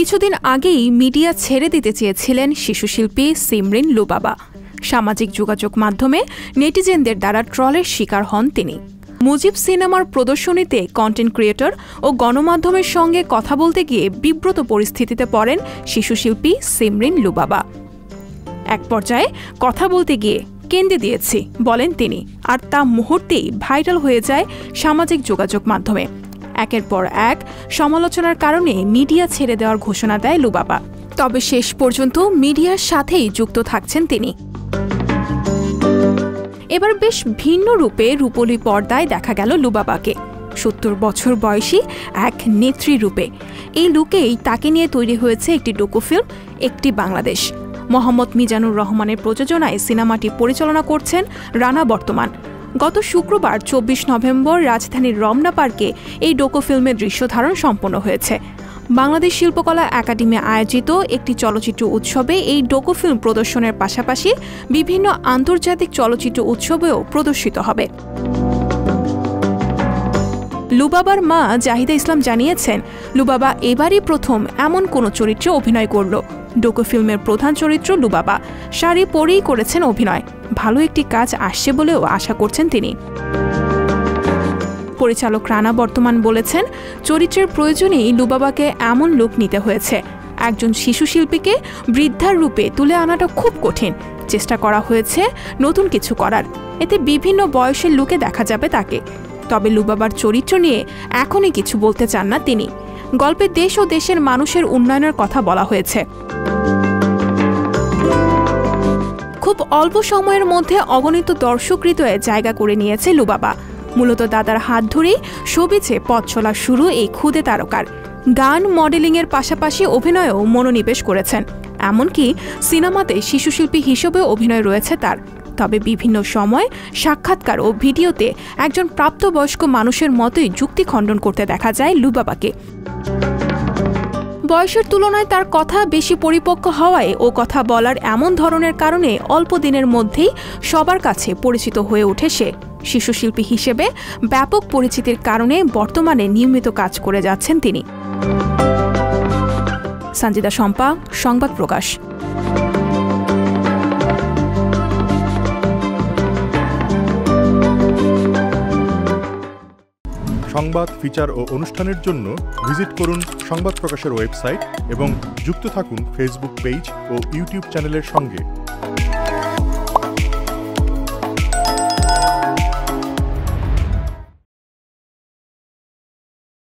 কিছুদিন আগেই মিডিয়া ছেড়ে দিতে চেয়েছিলেন শিশুশিল্পী সিমরিন লুবাবা। সামাজিক যোগাযোগ মাধ্যমে নেটিজেনদের দ্বারা ট্রলের শিকার হন তিনি। মুজিব সিনেমার প্রদর্শনীতে কন্টেন্ট ক্রিয়েটর ও গণমাধ্যমের সঙ্গে কথা বলতে গিয়ে বিব্রত পরিস্থিতিতে পড়েন শিশুশিল্পী সিমরিন লুবাবা। এক পর্যায়ে কথা বলতে গিয়ে কেঁদে দিয়েছি বলেন তিনি, আর তা মুহূর্তেই ভাইরাল হয়ে যায় সামাজিক যোগাযোগ মাধ্যমে। একের পর এক সমালোচনার কারণে মিডিয়া ছেড়ে দেওয়ার ঘোষণা দেয় লুবাবা। তবে শেষ পর্যন্ত মিডিয়ার সাথেই যুক্ত থাকছেন তিনি। এবার বেশ ভিন্ন রূপে রূপলী পর্দায় দেখা গেল লুবাবাকে। ৭০ বছর বয়সী এক নেত্রী রূপে। এই লুকেই তাকে নিয়ে তৈরি হয়েছে একটি ডকুফিল্ম একটি বাংলাদেশ। মোহাম্মদ মিজানুর রহমানের প্রযোজনায় সিনেমাটি পরিচালনা করছেন রানা বর্তমান। গত শুক্রবার ২৪ নভেম্বর রাজধানীর রমনা পার্কে এই ডকুফিল্মের দৃশ্যধারণ সম্পন্ন হয়েছে। বাংলাদেশ শিল্পকলা একাডেমি আয়োজিত একটি চলচ্চিত্র উৎসবে এই ডকুফিল্ম প্রদর্শনের পাশাপাশি বিভিন্ন আন্তর্জাতিক চলচ্চিত্র উৎসবেও প্রদর্শিত হবে। লুবাবার মা জাহিদা ইসলাম জানিয়েছেন, লুবাবা এবারই প্রথম এমন কোনো চরিত্রে অভিনয় করল। ডকুফিল্মের প্রধান চরিত্র লুবাবা, শাড়ি পরেই করেছেন অভিনয়। ভালো একটি কাজ আসছে বলেও আশা করছেন তিনি। পরিচালক রানা বর্তমান বলেছেন, চরিত্রের প্রয়োজনেই লুবাবাকে এমন লুক নিতে হয়েছে। একজন শিশু শিল্পীকে বৃদ্ধার রূপে তুলে আনাটা খুব কঠিন। চেষ্টা করা হয়েছে নতুন কিছু করার, এতে বিভিন্ন বয়সের লুকে দেখা যাবে তাকে। তবে লুবাবার চরিত্র নিয়ে এখনই কিছু বলতে চান না তিনি। গল্পে দেশ ও দেশের মানুষের উন্নয়নের কথা বলা হয়েছে। খুব অল্প সময়ের মধ্যে অগণিত দর্শক হৃদয়ে জায়গা করে নিয়েছে লুবাবা। মূলত দাদার হাত ধরেই শোবিছে পথ চলা শুরু এই ক্ষুদে তারকার। গান, মডেলিংয়ের পাশাপাশি অভিনয়েও মনোনিবেশ করেছেন। এমনকি সিনেমাতে শিশুশিল্পী হিসেবেও অভিনয় রয়েছে তার। তবে বিভিন্ন সময় সাক্ষাৎকার ও ভিডিওতে একজন প্রাপ্তবয়স্ক মানুষের মতোই যুক্তি খণ্ডন করতে দেখা যায় লুবাবাকে। বয়সের তুলনায় তার কথা বেশি পরিপক্ক হওয়ায় ও কথা বলার এমন ধরনের কারণে অল্প দিনের মধ্যেই সবার কাছে পরিচিত হয়ে ওঠে সে। শিশুশিল্পী হিসেবে ব্যাপক পরিচিতির কারণে বর্তমানে নিয়মিত কাজ করে যাচ্ছেন তিনি। সঞ্জিদা শম্পা, সংবাদ প্রকাশ। সংবাদ, ফিচার ও অনুষ্ঠানের জন্য ভিজিট করুন সংবাদ প্রকাশের ওয়েবসাইট এবং যুক্ত থাকুন ফেসবুক পেজ ও ইউটিউব চ্যানেলের সঙ্গে।